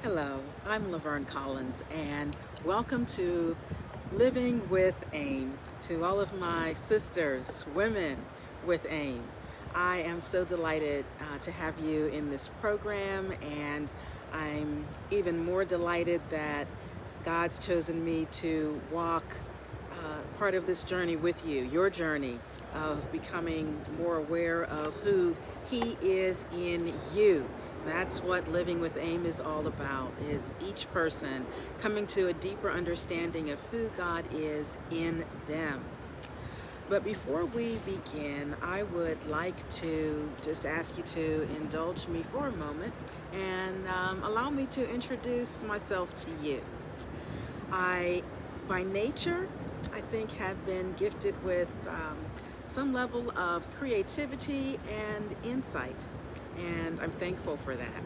Hello, I'm Laverne Collins, and welcome to Living with AIM. To all of my sisters, women with AIM, I am so delighted to have you in this program, and I'm even more delighted that God's chosen me to walk part of this journey with you, your journey of becoming more aware of who He is in you. That's what living with AIM is all about, is each person coming to a deeper understanding of who God is in them. But before we begin, I would like to just ask you to indulge me for a moment and allow me to introduce myself to you. I, by nature, I think have been gifted with some level of creativity and insight, and I'm thankful for that.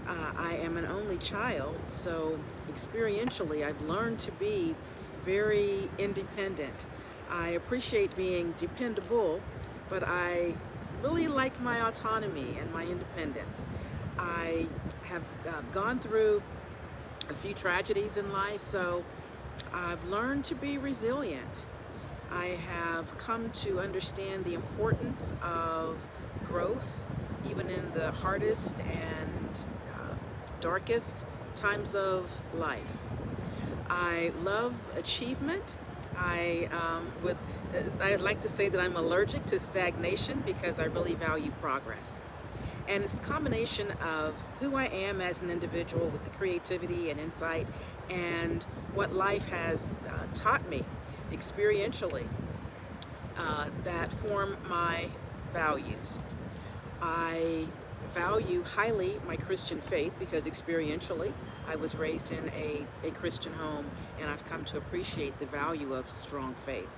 I am an only child, so experientially, I've learned to be very independent. I appreciate being dependable, but I really like my autonomy and my independence. I have gone through a few tragedies in life, so I've learned to be resilient. I have come to understand the importance of growth, even in the hardest and darkest times of life. I love achievement. I would I'd like to say that I'm allergic to stagnation because I really value progress. And it's the combination of who I am as an individual with the creativity and insight and what life has taught me experientially that form my values. I value highly my Christian faith because experientially I was raised in a Christian home, and I've come to appreciate the value of strong faith.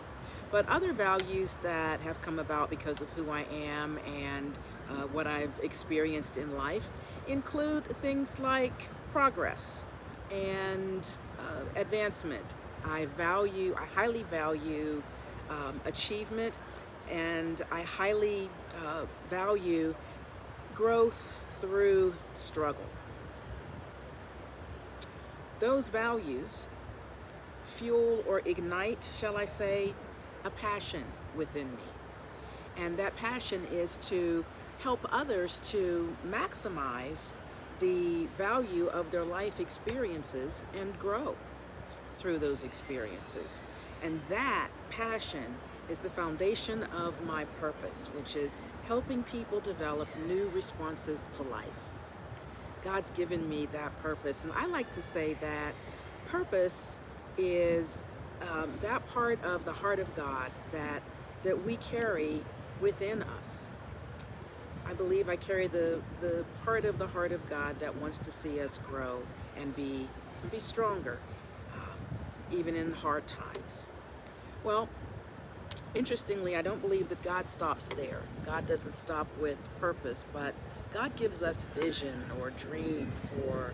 But other values that have come about because of who I am and what I've experienced in life include things like progress and advancement. I highly value achievement, and I highly value growth through struggle. Those values fuel or ignite, shall I say, a passion within me. And that passion is to help others to maximize the value of their life experiences and grow through those experiences. And that passion is the foundation of my purpose, which is helping people develop new responses to life. God's given me that purpose. And I like to say that purpose is that part of the heart of God that we carry within us. I believe I carry the part of the heart of God that wants to see us grow and be stronger, even in hard times. Well, interestingly, I don't believe that God stops there. God doesn't stop with purpose, but God gives us vision or dream for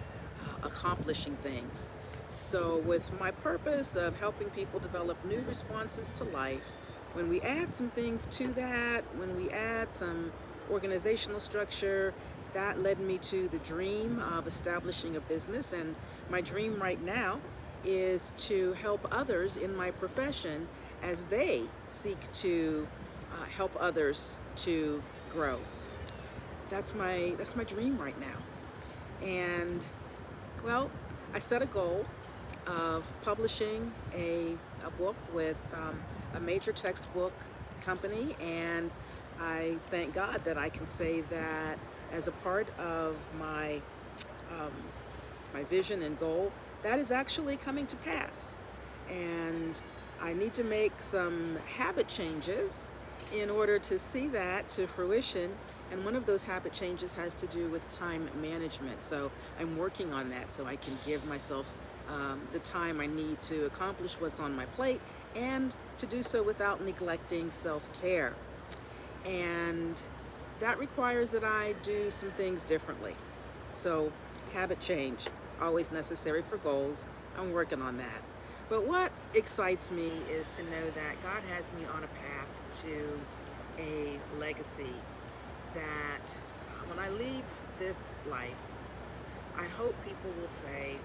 accomplishing things. So, with my purpose of helping people develop new responses to life, when we add some things to that, when we add some organizational structure, that led me to the dream of establishing a business. And my dream right now is to help others in my profession as they seek to help others to grow. That's my dream right now. And well, I set a goal of publishing a book with a major textbook company, and I thank God that I can say that as a part of um, my vision and goal, that is actually coming to pass. And I need to make some habit changes in order to see that to fruition. And one of those habit changes has to do with time management. So I'm working on that so I can give myself the time I need to accomplish what's on my plate and to do so without neglecting self-care. And that requires that I do some things differently. So habit change is always necessary for goals. I'm working on that. But what excites me is to know that God has me on a path to a legacy that when I leave this life, I hope people will say,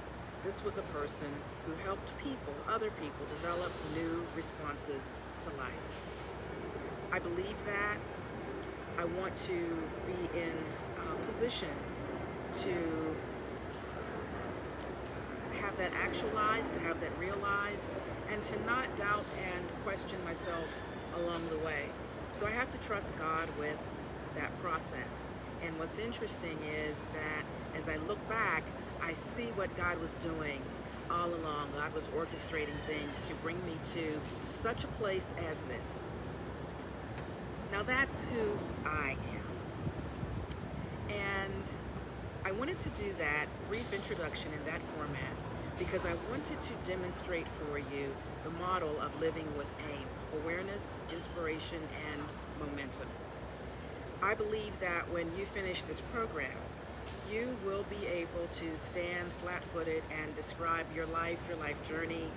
this was a person who helped people, other people, develop new responses to life. I believe that. I want to be in a position to have that actualized, to have that realized, and to not doubt and question myself along the way. So I have to trust God with that process. And what's interesting is that as I look back, I see what God was doing all along. God was orchestrating things to bring me to such a place as this. Now that's who I am. And I wanted to do that brief introduction in that format because I wanted to demonstrate for you the model of living with AIM: awareness, inspiration, and momentum. I believe that when you finish this program, you will be able to stand flat-footed and describe your life journey,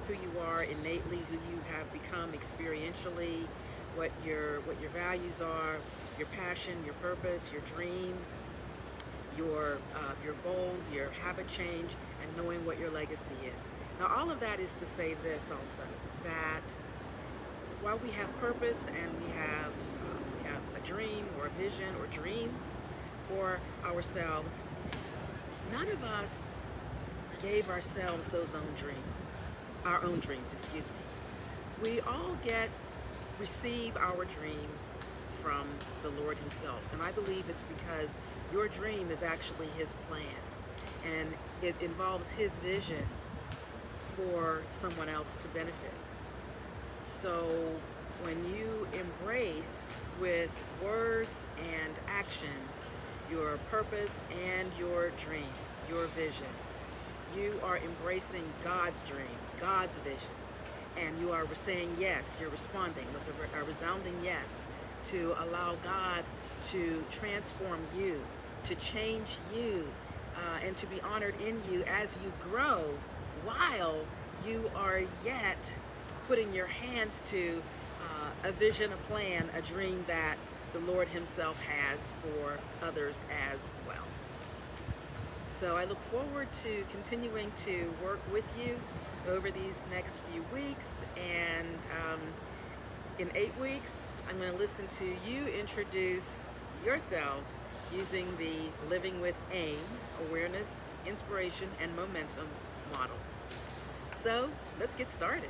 who you are innately, who you have become experientially, what your values are, your passion, your purpose, your dream, your goals, your habit change, and knowing what your legacy is. Now, all of that is to say this also, that while we have purpose and we have a dream or a vision or dreams for ourselves, none of us gave ourselves those our own dreams, excuse me. We all receive our dream from the Lord Himself. And I believe it's because your dream is actually His plan. And it involves His vision for someone else to benefit. So when you embrace with words and actions your purpose and your dream, your vision, you are embracing God's dream, God's vision. And you are saying yes, you're responding with a resounding yes to allow God to transform you, to change you, and to be honored in you as you grow, while you are yet putting your hands to a vision, a plan, a dream that the Lord Himself has for others as well. So I look forward to continuing to work with you over these next few weeks, and in 8 weeks I'm going to listen to you introduce yourselves using the Living with AIM, awareness, inspiration, and momentum model. So let's get started.